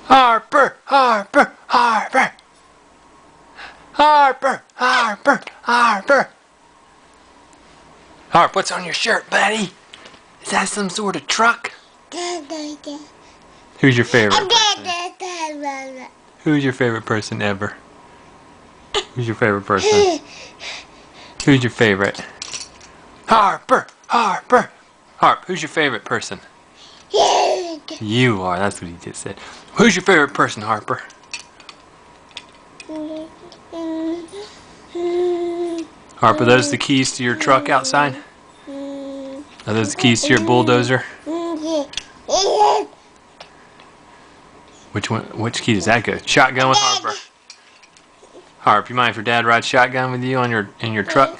Harper, Harper, Harper. Harper, Harper, Harper. Harp, what's on your shirt, buddy? Is that some sort of truck? Who's your favorite person? Who's your favorite person ever? Who's your favorite person? Who's your favorite? Harper, Harper. Harp, who's your favorite person? You are, that's what he just said. Who's your favorite person, Harper? Harper, are those the keys to your truck outside? Are those the keys to your bulldozer? Which key does that go? Shotgun with Harper. Harp, you mind if your dad rides shotgun with you in your truck?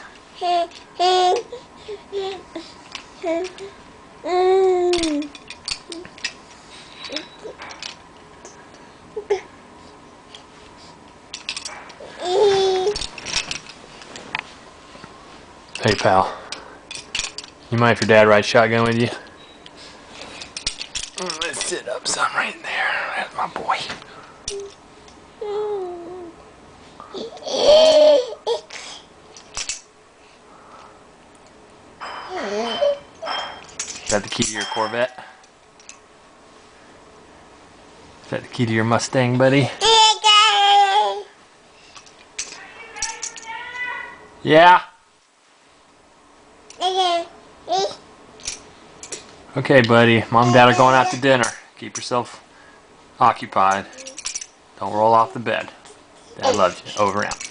Hey pal, you mind if your dad rides shotgun with you? Let's sit up some right there. That's my boy. Is that the key to your Corvette? Is that the key to your Mustang, buddy? Yeah? Okay, buddy. Mom and Dad are going out to dinner. Keep yourself occupied. Don't roll off the bed. Dad loves you. Over and out.